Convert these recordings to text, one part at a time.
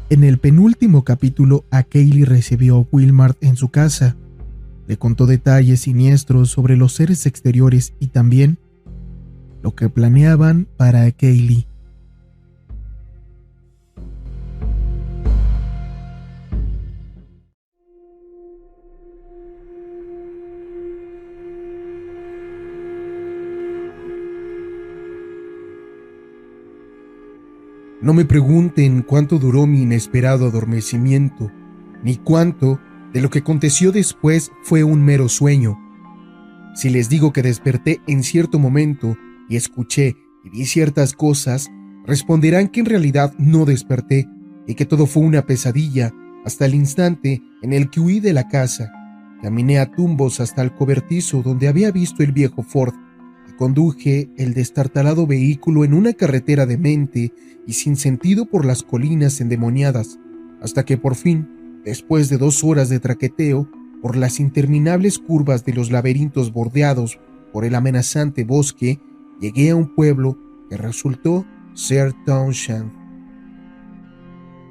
En el penúltimo capítulo, a Kaylee recibió a Wilmart en su casa. Le contó detalles siniestros sobre los seres exteriores y también lo que planeaban para Kaylee. No me pregunten cuánto duró mi inesperado adormecimiento, ni cuánto de lo que aconteció después fue un mero sueño. Si les digo que desperté en cierto momento y escuché y vi ciertas cosas, responderán que en realidad no desperté y que todo fue una pesadilla hasta el instante en el que huí de la casa. Caminé a tumbos hasta el cobertizo donde había visto el viejo Ford y conduje el destartalado vehículo en una carretera demente y sin sentido por las colinas endemoniadas, hasta que por fin, después de 2 horas de traqueteo, por las interminables curvas de los laberintos bordeados por el amenazante bosque, llegué a un pueblo que resultó ser Townshend.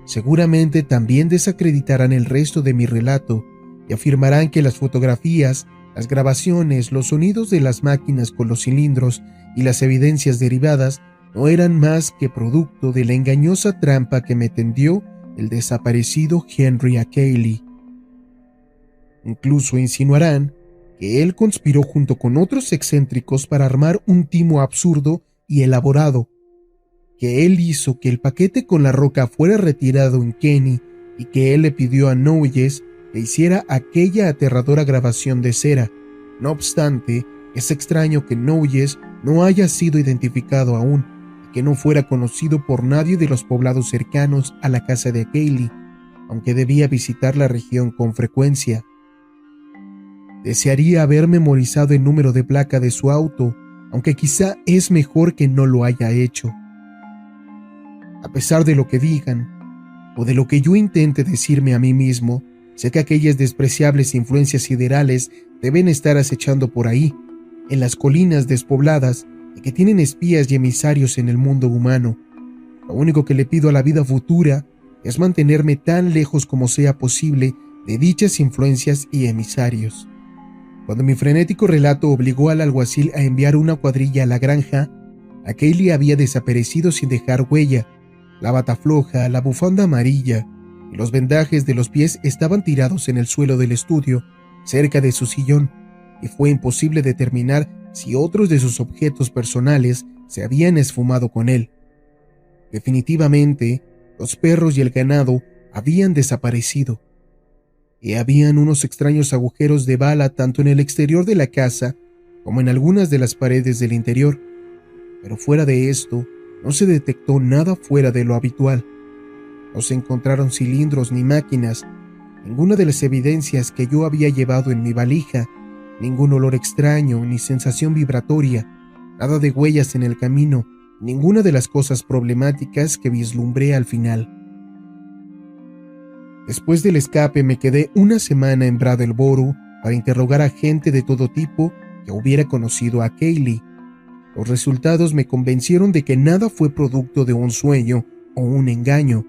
Seguramente también desacreditarán el resto de mi relato y afirmarán que las fotografías, las grabaciones, los sonidos de las máquinas con los cilindros y las evidencias derivadas no eran más que producto de la engañosa trampa que me tendió el desaparecido Henry a Kaylee. Incluso insinuarán que él conspiró junto con otros excéntricos para armar un timo absurdo y elaborado, que él hizo que el paquete con la roca fuera retirado en Kenny y que él le pidió a Noyes que hiciera aquella aterradora grabación de cera. No obstante, es extraño que Noyes no haya sido identificado aún y que no fuera conocido por nadie de los poblados cercanos a la casa de Kaylee, aunque debía visitar la región con frecuencia. Desearía haber memorizado el número de placa de su auto, aunque quizá es mejor que no lo haya hecho. A pesar de lo que digan, o de lo que yo intente decirme a mí mismo, sé que aquellas despreciables influencias siderales deben estar acechando por ahí, en las colinas despobladas, y que tienen espías y emisarios en el mundo humano. Lo único que le pido a la vida futura es mantenerme tan lejos como sea posible de dichas influencias y emisarios. Cuando mi frenético relato obligó al alguacil a enviar una cuadrilla a la granja, a Kaylee había desaparecido sin dejar huella. La bata floja, la bufanda amarilla y los vendajes de los pies estaban tirados en el suelo del estudio, cerca de su sillón, y fue imposible determinar si otros de sus objetos personales se habían esfumado con él. Definitivamente, los perros y el ganado habían desaparecido. Y habían unos extraños agujeros de bala tanto en el exterior de la casa como en algunas de las paredes del interior, pero fuera de esto no se detectó nada fuera de lo habitual. No se encontraron cilindros ni máquinas, ninguna de las evidencias que yo había llevado en mi valija, ningún olor extraño ni sensación vibratoria, nada de huellas en el camino, ninguna de las cosas problemáticas que vislumbré al final. Después del escape me quedé una semana en Brattleboro para interrogar a gente de todo tipo que hubiera conocido a Kaylee. Los resultados me convencieron de que nada fue producto de un sueño o un engaño.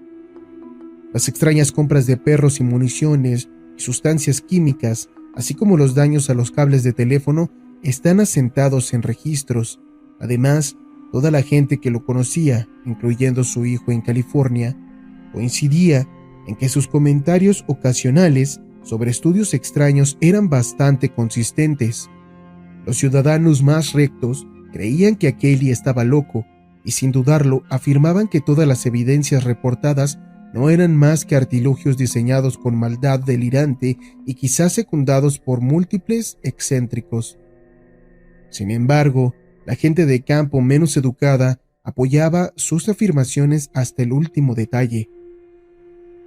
Las extrañas compras de perros y municiones y sustancias químicas, así como los daños a los cables de teléfono, están asentados en registros. Además, toda la gente que lo conocía, incluyendo su hijo en California, coincidía en que sus comentarios ocasionales sobre estudios extraños eran bastante consistentes. Los ciudadanos más rectos creían que Kaylee estaba loco y sin dudarlo afirmaban que todas las evidencias reportadas no eran más que artilugios diseñados con maldad delirante y quizás secundados por múltiples excéntricos. Sin embargo, la gente de campo menos educada apoyaba sus afirmaciones hasta el último detalle.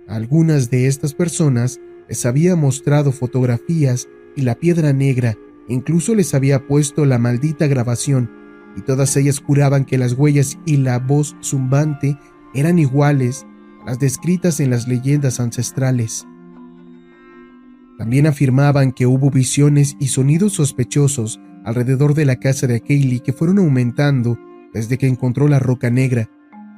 A algunas de estas personas les había mostrado fotografías y la piedra negra, incluso les había puesto la maldita grabación, y todas ellas juraban que las huellas y la voz zumbante eran iguales a las descritas en las leyendas ancestrales. También afirmaban que hubo visiones y sonidos sospechosos alrededor de la casa de Kaylee que fueron aumentando desde que encontró la roca negra,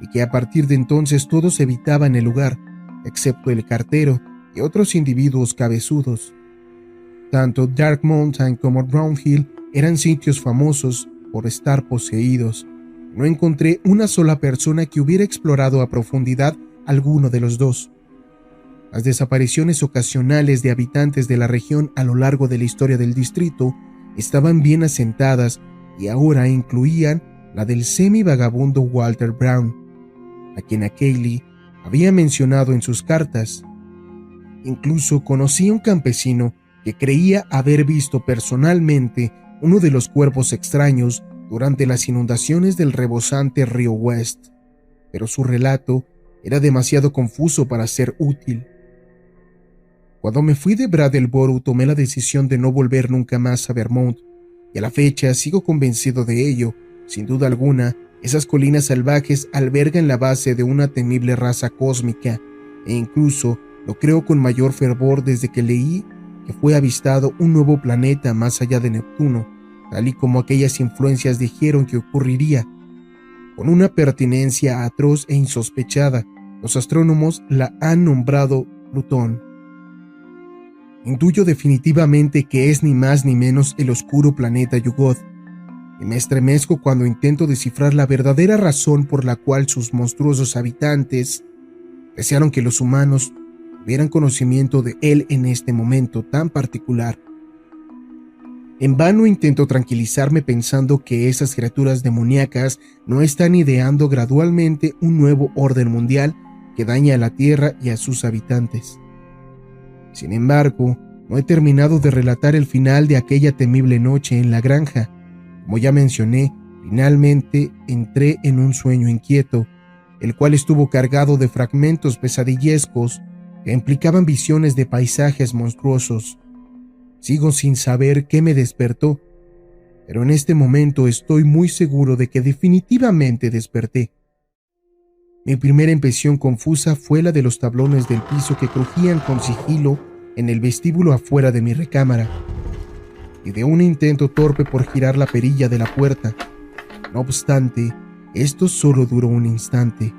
y que a partir de entonces todos evitaban el lugar, excepto el cartero y otros individuos cabezudos. Tanto Dark Mountain como Brown Hill eran sitios famosos por estar poseídos. No encontré una sola persona que hubiera explorado a profundidad alguno de los dos. Las desapariciones ocasionales de habitantes de la región a lo largo de la historia del distrito estaban bien asentadas y ahora incluían la del semi-vagabundo Walter Brown, a quien Kaylee había mencionado en sus cartas. Incluso conocí a un campesino que creía haber visto personalmente uno de los cuerpos extraños durante las inundaciones del rebosante río West, pero su relato era demasiado confuso para ser útil. Cuando me fui de Brattleboro tomé la decisión de no volver nunca más a Vermont, y a la fecha sigo convencido de ello. Sin duda alguna, esas colinas salvajes albergan la base de una temible raza cósmica, e incluso lo creo con mayor fervor desde que leí que fue avistado un nuevo planeta más allá de Neptuno, tal y como aquellas influencias dijeron que ocurriría. Con una pertinencia atroz e insospechada, los astrónomos la han nombrado Plutón. Intuyo definitivamente que es ni más ni menos el oscuro planeta Yugoth, y me estremezco cuando intento descifrar la verdadera razón por la cual sus monstruosos habitantes desearon que los humanos tuvieran conocimiento de él en este momento tan particular. En vano intento tranquilizarme pensando que esas criaturas demoníacas no están ideando gradualmente un nuevo orden mundial que daña a la Tierra y a sus habitantes. Sin embargo, no he terminado de relatar el final de aquella temible noche en la granja. Como ya mencioné, finalmente entré en un sueño inquieto, el cual estuvo cargado de fragmentos pesadillescos que implicaban visiones de paisajes monstruosos. Sigo sin saber qué me despertó, pero en este momento estoy muy seguro de que definitivamente desperté. Mi primera impresión confusa fue la de los tablones del piso que crujían con sigilo en el vestíbulo afuera de mi recámara, y de un intento torpe por girar la perilla de la puerta. No obstante, esto solo duró un instante,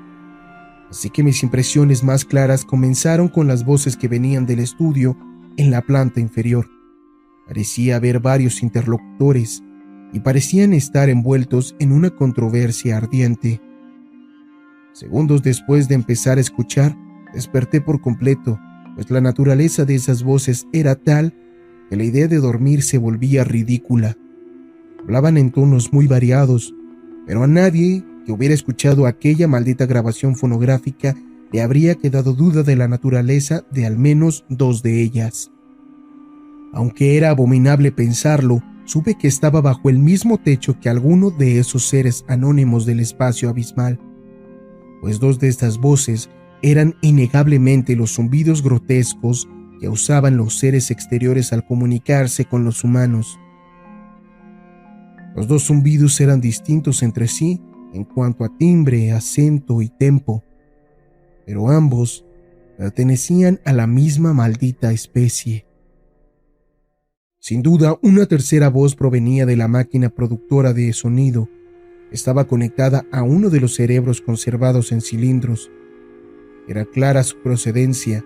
así que mis impresiones más claras comenzaron con las voces que venían del estudio en la planta inferior. Parecía haber varios interlocutores y parecían estar envueltos en una controversia ardiente. Segundos después de empezar a escuchar, desperté por completo, pues la naturaleza de esas voces era tal que la idea de dormir se volvía ridícula. Hablaban en tonos muy variados, pero a nadie que hubiera escuchado aquella maldita grabación fonográfica le habría quedado duda de la naturaleza de al menos dos de ellas. Aunque era abominable pensarlo, supe que estaba bajo el mismo techo que alguno de esos seres anónimos del espacio abismal, pues dos de estas voces eran innegablemente los zumbidos grotescos que usaban los seres exteriores al comunicarse con los humanos. Los dos zumbidos eran distintos entre sí en cuanto a timbre, acento y tempo, pero ambos pertenecían a la misma maldita especie. Sin duda, una tercera voz provenía de la máquina productora de sonido. Estaba conectada a uno de los cerebros conservados en cilindros. Era clara su procedencia,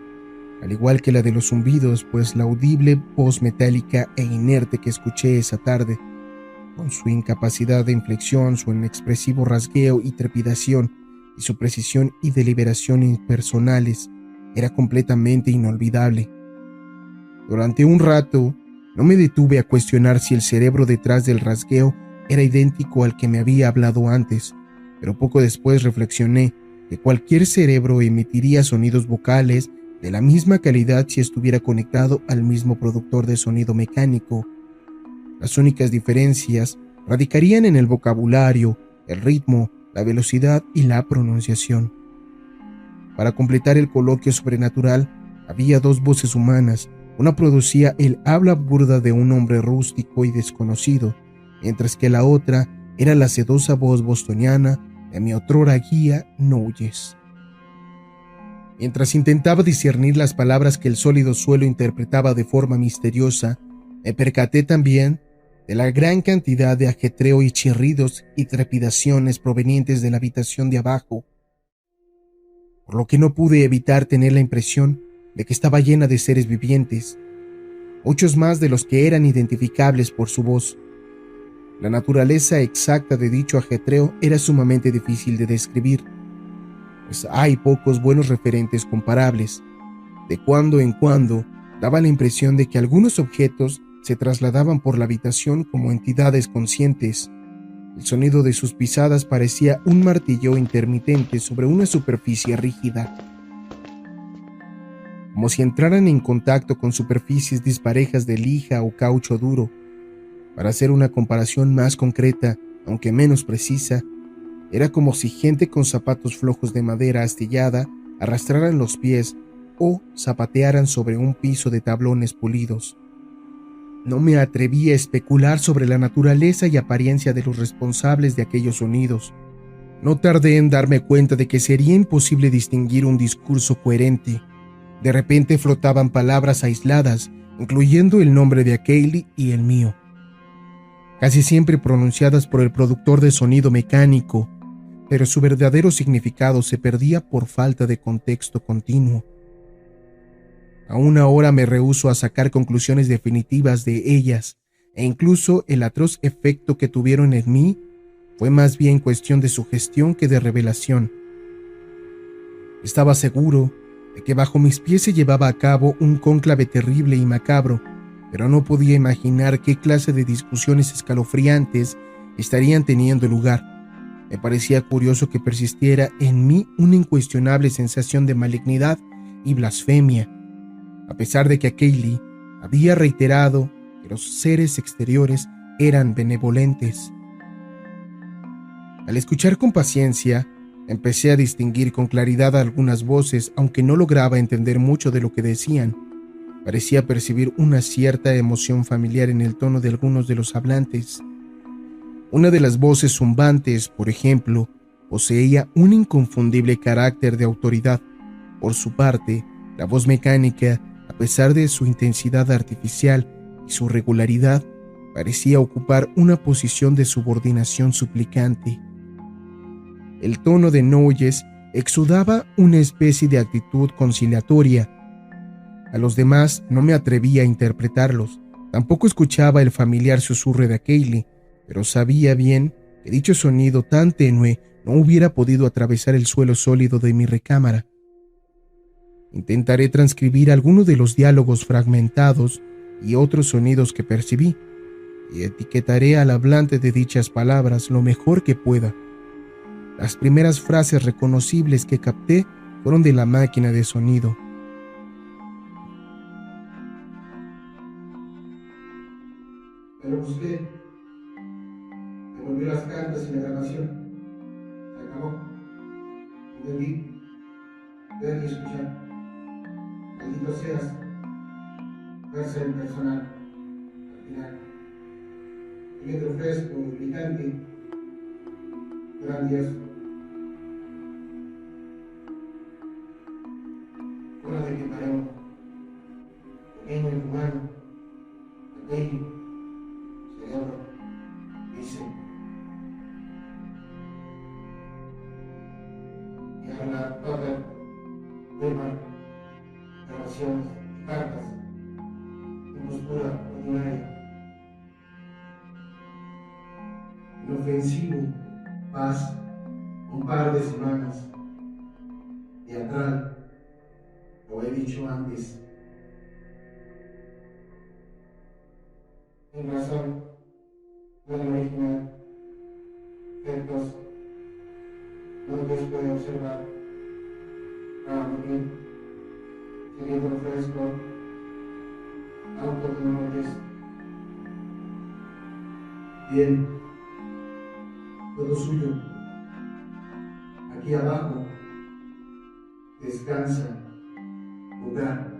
al igual que la de los zumbidos, pues la audible voz metálica e inerte que escuché esa tarde, con su incapacidad de inflexión, su inexpresivo rasgueo y trepidación, y su precisión y deliberación impersonales, era completamente inolvidable. Durante un rato, no me detuve a cuestionar si el cerebro detrás del rasgueo era idéntico al que me había hablado antes, pero poco después reflexioné que cualquier cerebro emitiría sonidos vocales de la misma calidad si estuviera conectado al mismo productor de sonido mecánico. Las únicas diferencias radicarían en el vocabulario, el ritmo, la velocidad y la pronunciación. Para completar el coloquio sobrenatural, había dos voces humanas. Una producía el habla burda de un hombre rústico y desconocido, mientras que la otra era la sedosa voz bostoniana de mi otrora guía Knowles. Mientras intentaba discernir las palabras que el sólido suelo interpretaba de forma misteriosa, me percaté también de la gran cantidad de ajetreo y chirridos y trepidaciones provenientes de la habitación de abajo. por lo que no pude evitar tener la impresión de que estaba llena de seres vivientes, muchos más de los que eran identificables por su voz. La naturaleza exacta de dicho ajetreo era sumamente difícil de describir, pues hay pocos buenos referentes comparables. De cuando en cuando daba la impresión de que algunos objetos se trasladaban por la habitación como entidades conscientes. El sonido de sus pisadas parecía un martilleo intermitente sobre una superficie rígida, como si entraran en contacto con superficies disparejas de lija o caucho duro. Para hacer una comparación más concreta, aunque menos precisa, era como si gente con zapatos flojos de madera astillada arrastraran los pies o zapatearan sobre un piso de tablones pulidos. No me atreví a especular sobre la naturaleza y apariencia de los responsables de aquellos sonidos. No tardé en darme cuenta de que sería imposible distinguir un discurso coherente. De repente flotaban palabras aisladas, incluyendo el nombre de Kaylee y el mío, casi siempre pronunciadas por el productor de sonido mecánico, pero su verdadero significado se perdía por falta de contexto continuo. Aún ahora me rehúso a sacar conclusiones definitivas de ellas, e incluso el atroz efecto que tuvieron en mí fue más bien cuestión de sugestión que de revelación. Estaba seguro de que bajo mis pies se llevaba a cabo un cónclave terrible y macabro, pero no podía imaginar qué clase de discusiones escalofriantes estarían teniendo lugar. Me parecía curioso que persistiera en mí una incuestionable sensación de malignidad y blasfemia, a pesar de que Kaylee había reiterado que los seres exteriores eran benevolentes. Al escuchar con paciencia, empecé a distinguir con claridad algunas voces, aunque no lograba entender mucho de lo que decían. Parecía percibir una cierta emoción familiar en el tono de algunos de los hablantes. Una de las voces zumbantes, por ejemplo, poseía un inconfundible carácter de autoridad. Por su parte, la voz mecánica, a pesar de su intensidad artificial y su regularidad, parecía ocupar una posición de subordinación suplicante. El tono de Noyes exudaba una especie de actitud conciliatoria. A los demás no me atrevía a interpretarlos. Tampoco escuchaba el familiar susurro de Kaylee, pero sabía bien que dicho sonido tan tenue no hubiera podido atravesar el suelo sólido de mi recámara. Intentaré transcribir algunos de los diálogos fragmentados y otros sonidos que percibí, y etiquetaré al hablante de dichas palabras lo mejor que pueda. Las primeras frases reconocibles que capté fueron de la máquina de sonido. Me lo busqué, devolvió las cartas y la grabación. Se acabó. No debí ver y escuchar. Maldito seas, verse el personal. Al final, el metro fresco, picante, grandioso. Hora de que paremos. Pequeño y humano, pequeño, cerebro, dice. Y habla toda, firma, grabaciones, cartas, postura ordinaria. Inofensivo, paz, un par de semanas. Teatral, lo he dicho antes. En razón, del original, efectos, no los puede observar. Bien, cerebro fresco, auto de Noyes. Bien, todo suyo. Aquí abajo, descansa, lugar.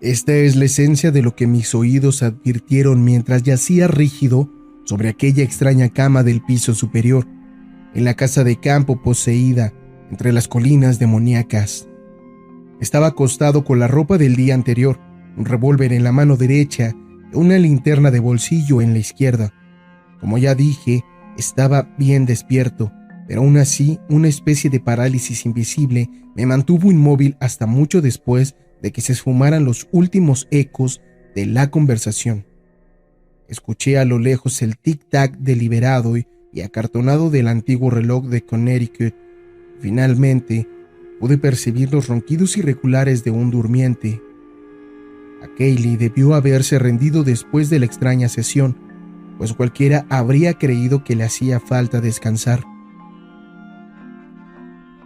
Esta es la esencia de lo que mis oídos advirtieron mientras yacía rígido sobre aquella extraña cama del piso superior, en la casa de campo poseída entre las colinas demoníacas. Estaba acostado con la ropa del día anterior, un revólver en la mano derecha y una linterna de bolsillo en la izquierda. Como ya dije, estaba bien despierto, pero aún así una especie de parálisis invisible me mantuvo inmóvil hasta mucho después de que se esfumaran los últimos ecos de la conversación. Escuché a lo lejos el tic-tac deliberado y acartonado del antiguo reloj de Connecticut. Finalmente, pude percibir los ronquidos irregulares de un durmiente. Kaylee debió haberse rendido después de la extraña sesión, pues cualquiera habría creído que le hacía falta descansar.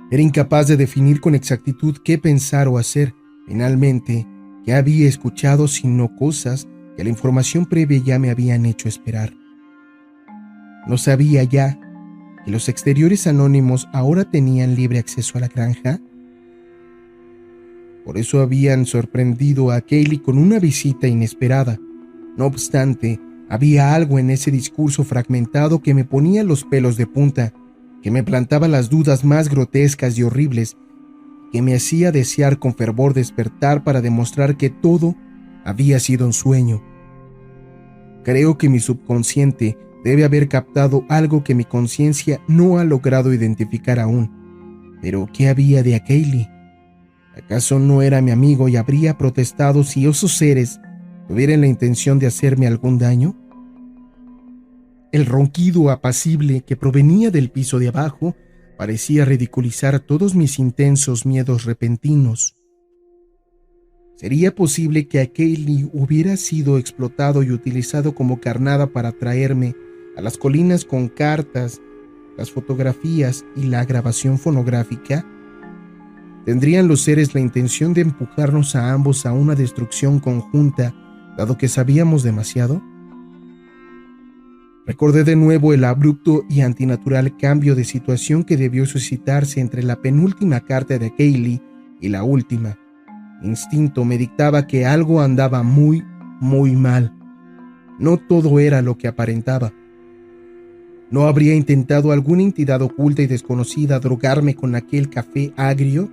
Era incapaz de definir con exactitud qué pensar o hacer. Finalmente, que había escuchado sino cosas que la información previa ya me habían hecho esperar. ¿No sabía ya que los exteriores anónimos ahora tenían libre acceso a la granja? Por eso habían sorprendido a Kaylee con una visita inesperada. No obstante, había algo en ese discurso fragmentado que me ponía los pelos de punta, que me plantaba las dudas más grotescas y horribles, que me hacía desear con fervor despertar para demostrar que todo había sido un sueño. Creo que mi subconsciente debe haber captado algo que mi conciencia no ha logrado identificar aún. Pero, ¿qué había de Kaylee? ¿Acaso no era mi amigo y habría protestado si esos seres tuvieran la intención de hacerme algún daño? El ronquido apacible que provenía del piso de abajo parecía ridiculizar todos mis intensos miedos repentinos. ¿Sería posible que Kaylee hubiera sido explotado y utilizado como carnada para traerme a las colinas con cartas, las fotografías y la grabación fonográfica? ¿Tendrían los seres la intención de empujarnos a ambos a una destrucción conjunta, dado que sabíamos demasiado? Recordé de nuevo el abrupto y antinatural cambio de situación que debió suscitarse entre la penúltima carta de Kaylee y la última. Mi instinto me dictaba que algo andaba muy mal. No todo era lo que aparentaba. ¿No habría intentado alguna entidad oculta y desconocida drogarme con aquel café agrio?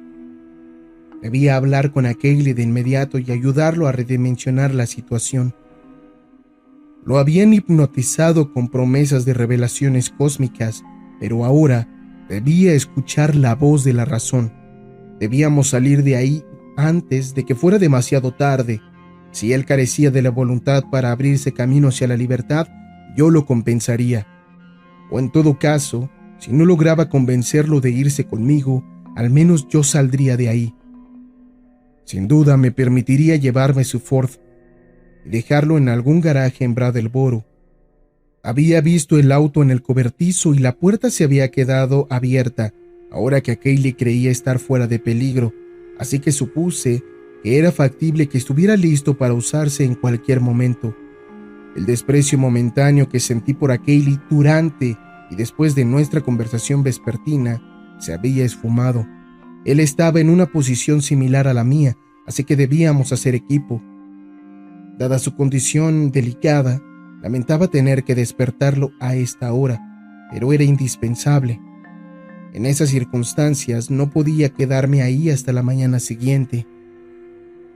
Debía hablar con Kaylee de inmediato y ayudarlo a redimensionar la situación. Lo habían hipnotizado con promesas de revelaciones cósmicas, pero ahora debía escuchar la voz de la razón. Debíamos salir de ahí antes de que fuera demasiado tarde. Si él carecía de la voluntad para abrirse camino hacia la libertad, yo lo compensaría. O en todo caso, si no lograba convencerlo de irse conmigo, al menos yo saldría de ahí. Sin duda me permitiría llevarme su Ford y dejarlo en algún garaje en Brattleboro. Había visto el auto en el cobertizo y la puerta se había quedado abierta, ahora que Kaylee creía estar fuera de peligro, así que supuse que era factible que estuviera listo para usarse en cualquier momento. El desprecio momentáneo que sentí por Kaylee durante y después de nuestra conversación vespertina se había esfumado. Él estaba en una posición similar a la mía, así que debíamos hacer equipo. Dada su condición delicada, lamentaba tener que despertarlo a esta hora, pero era indispensable. En esas circunstancias no podía quedarme ahí hasta la mañana siguiente.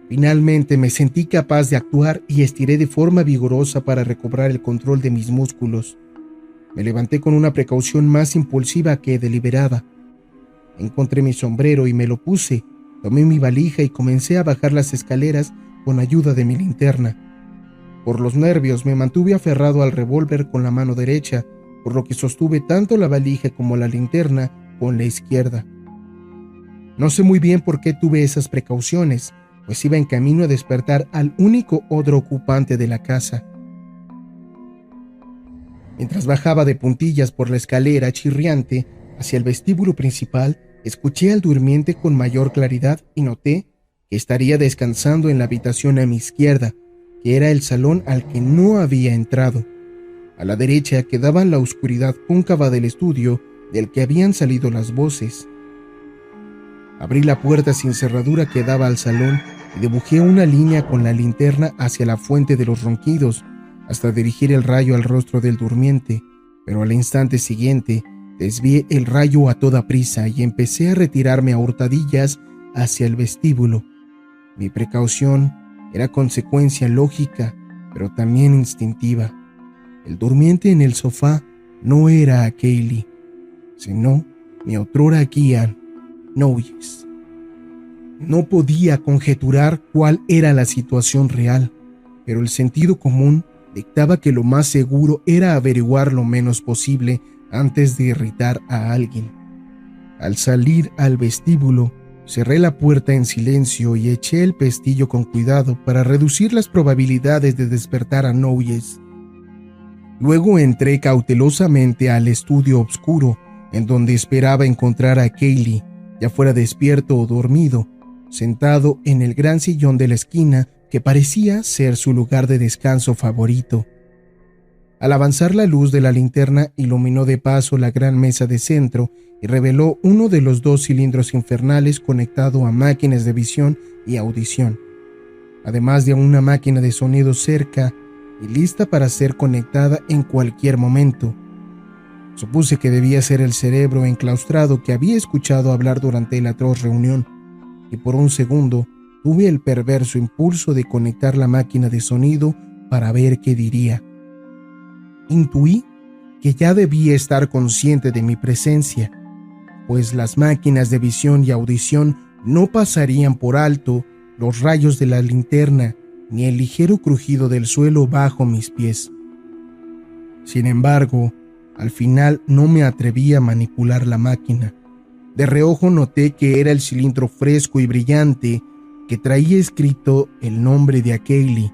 Finalmente me sentí capaz de actuar y estiré de forma vigorosa para recobrar el control de mis músculos. Me levanté con una precaución más impulsiva que deliberada. Encontré mi sombrero y me lo puse, tomé mi valija y comencé a bajar las escaleras con ayuda de mi linterna. Por los nervios me mantuve aferrado al revólver con la mano derecha, por lo que sostuve tanto la valija como la linterna con la izquierda. No sé muy bien por qué tuve esas precauciones, pues iba en camino a despertar al único otro ocupante de la casa. Mientras bajaba de puntillas por la escalera chirriante hacia el vestíbulo principal, escuché al durmiente con mayor claridad y noté que estaría descansando en la habitación a mi izquierda, que era el salón al que no había entrado. A la derecha quedaba la oscuridad cóncava del estudio del que habían salido las voces. Abrí la puerta sin cerradura que daba al salón y dibujé una línea con la linterna hacia la fuente de los ronquidos, hasta dirigir el rayo al rostro del durmiente, pero al instante siguiente desvié el rayo a toda prisa y empecé a retirarme a hurtadillas hacia el vestíbulo. Mi precaución era consecuencia lógica, pero también instintiva. El durmiente en el sofá no era a Kaylee, sino mi otrora guía, Noyes. No podía conjeturar cuál era la situación real, pero el sentido común dictaba que lo más seguro era averiguar lo menos posible antes de irritar a alguien. Al salir al vestíbulo, cerré la puerta en silencio y eché el pestillo con cuidado para reducir las probabilidades de despertar a Noyes. Luego entré cautelosamente al estudio oscuro, en donde esperaba encontrar a Kaylee, ya fuera despierto o dormido, sentado en el gran sillón de la esquina que parecía ser su lugar de descanso favorito. Al avanzar, la luz de la linterna iluminó de paso la gran mesa de centro y reveló uno de los 2 cilindros infernales conectado a máquinas de visión y audición, además de una máquina de sonido cerca y lista para ser conectada en cualquier momento. Supuse que debía ser el cerebro enclaustrado que había escuchado hablar durante la atroz reunión, y por un segundo tuve el perverso impulso de conectar la máquina de sonido para ver qué diría. Intuí que ya debía estar consciente de mi presencia, pues las máquinas de visión y audición no pasarían por alto los rayos de la linterna ni el ligero crujido del suelo bajo mis pies. Sin embargo, al final no me atreví a manipular la máquina. De reojo noté que era el cilindro fresco y brillante que traía escrito el nombre de Kaylee,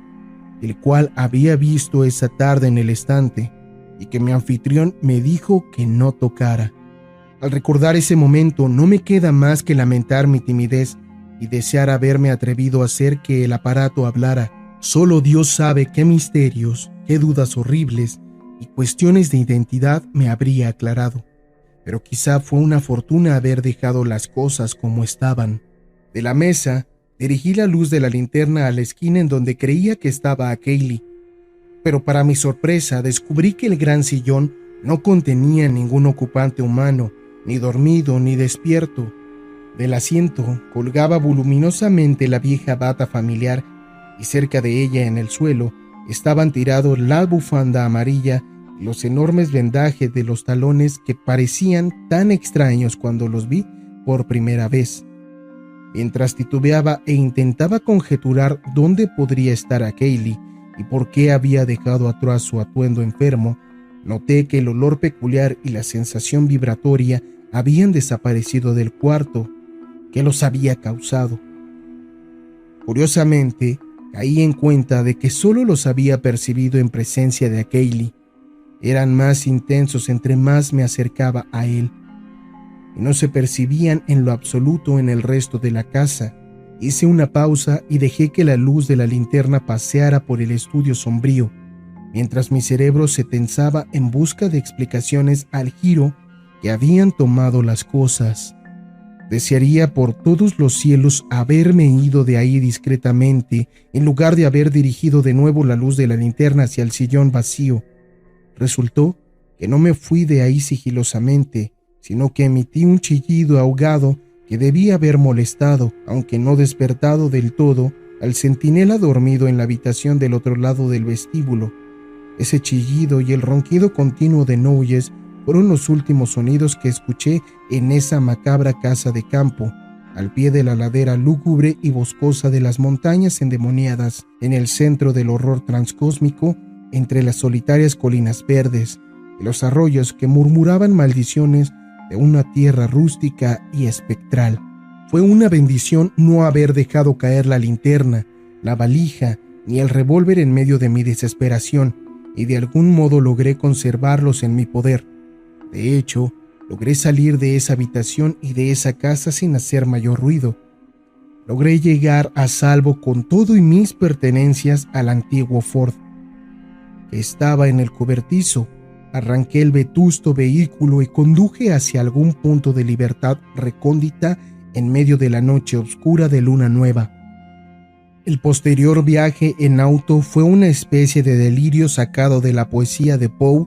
el cual había visto esa tarde en el estante y que mi anfitrión me dijo que no tocara. Al recordar ese momento, no me queda más que lamentar mi timidez y desear haberme atrevido a hacer que el aparato hablara. Solo Dios sabe qué misterios, qué dudas horribles y cuestiones de identidad me habría aclarado. Pero quizá fue una fortuna haber dejado las cosas como estaban. De la mesa, dirigí la luz de la linterna a la esquina en donde creía que estaba Kaylee, pero para mi sorpresa descubrí que el gran sillón no contenía ningún ocupante humano, ni dormido ni despierto. Del asiento colgaba voluminosamente la vieja bata familiar y cerca de ella, en el suelo, estaban tirados la bufanda amarilla y los enormes vendajes de los talones que parecían tan extraños cuando los vi por primera vez. Mientras titubeaba e intentaba conjeturar dónde podría estar Kaylee y por qué había dejado atrás su atuendo enfermo, noté que el olor peculiar y la sensación vibratoria habían desaparecido del cuarto. ¿Qué los había causado? Curiosamente, caí en cuenta de que solo los había percibido en presencia de Kaylee. Eran más intensos entre más me acercaba a él, y no se percibían en lo absoluto en el resto de la casa. Hice una pausa y dejé que la luz de la linterna paseara por el estudio sombrío, mientras mi cerebro se tensaba en busca de explicaciones al giro que habían tomado las cosas. Desearía por todos los cielos haberme ido de ahí discretamente, en lugar de haber dirigido de nuevo la luz de la linterna hacia el sillón vacío. Resultó que no me fui de ahí sigilosamente, sino que emití un chillido ahogado que debía haber molestado, aunque no despertado del todo, al centinela dormido en la habitación del otro lado del vestíbulo. Ese chillido y el ronquido continuo de Noyes fueron los últimos sonidos que escuché en esa macabra casa de campo, al pie de la ladera lúgubre y boscosa de las montañas endemoniadas, en el centro del horror transcósmico, entre las solitarias colinas verdes y los arroyos que murmuraban maldiciones de una tierra rústica y espectral. Fue una bendición no haber dejado caer la linterna, la valija ni el revólver en medio de mi desesperación, y de algún modo logré conservarlos en mi poder. De hecho, logré salir de esa habitación y de esa casa sin hacer mayor ruido. Logré llegar a salvo con todo y mis pertenencias al antiguo Ford, que estaba en el cobertizo. Arranqué el vetusto vehículo y conduje hacia algún punto de libertad recóndita en medio de la noche oscura de luna nueva. El posterior viaje en auto fue una especie de delirio sacado de la poesía de Poe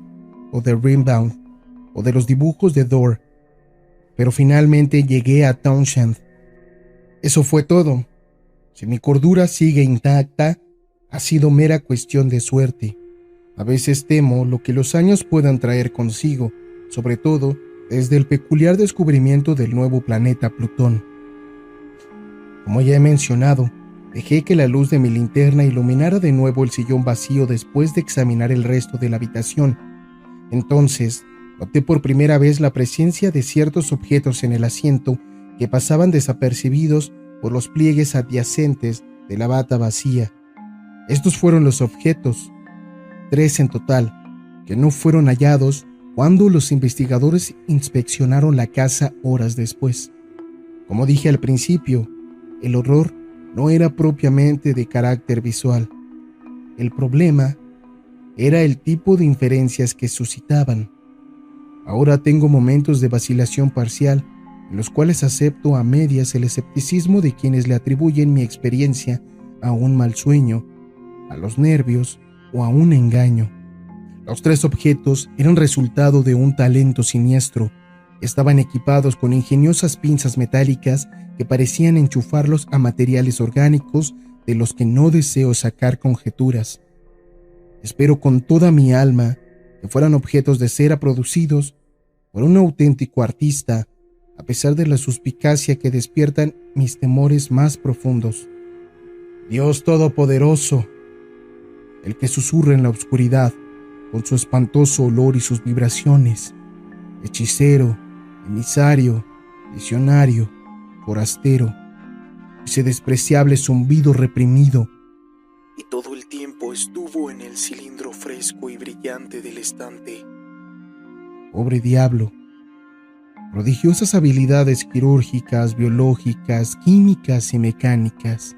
o de Rimbaud o de los dibujos de Dore, pero finalmente llegué a Townshend. Eso fue todo. Si mi cordura sigue intacta, ha sido mera cuestión de suerte. A veces temo lo que los años puedan traer consigo, sobre todo desde el peculiar descubrimiento del nuevo planeta Plutón. Como ya he mencionado, dejé que la luz de mi linterna iluminara de nuevo el sillón vacío después de examinar el resto de la habitación. Entonces, noté por primera vez la presencia de ciertos objetos en el asiento que pasaban desapercibidos por los pliegues adyacentes de la bata vacía. Estos fueron los objetos, 3 en total, que no fueron hallados cuando los investigadores inspeccionaron la casa horas después. Como dije al principio, el horror no era propiamente de carácter visual. El problema era el tipo de inferencias que suscitaban. Ahora tengo momentos de vacilación parcial, en los cuales acepto a medias el escepticismo de quienes le atribuyen mi experiencia a un mal sueño, a los nervios o a un engaño. Los 3 objetos eran resultado de un talento siniestro. Estaban equipados con ingeniosas pinzas metálicas que parecían enchufarlos a materiales orgánicos de los que no deseo sacar conjeturas. Espero con toda mi alma que fueran objetos de cera producidos por un auténtico artista, a pesar de la suspicacia que despiertan mis temores más profundos. Dios Todopoderoso, el que susurra en la oscuridad, con su espantoso olor y sus vibraciones, hechicero, emisario, visionario, forastero, ese despreciable zumbido reprimido, y todo el tiempo estuvo en el cilindro fresco y brillante del estante. Pobre diablo, prodigiosas habilidades quirúrgicas, biológicas, químicas y mecánicas.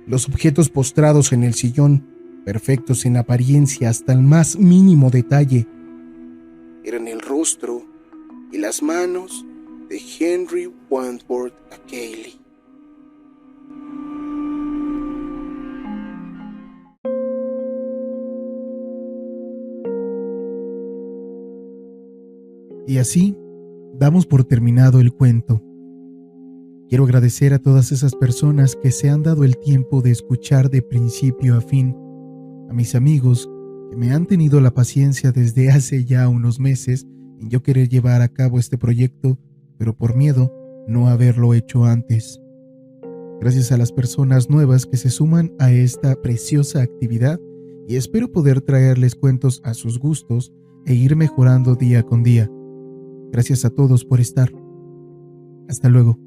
Los objetos postrados en el sillón, perfectos en apariencia hasta el más mínimo detalle, eran el rostro y las manos de Henry Wentworth Ackley. Y así damos por terminado el cuento. Quiero agradecer a todas esas personas que se han dado el tiempo de escuchar de principio a fin, a mis amigos que me han tenido la paciencia desde hace ya unos meses en yo querer llevar a cabo este proyecto, pero por miedo no haberlo hecho antes. Gracias a las personas nuevas que se suman a esta preciosa actividad y espero poder traerles cuentos a sus gustos e ir mejorando día con día. Gracias a todos por estar. Hasta luego.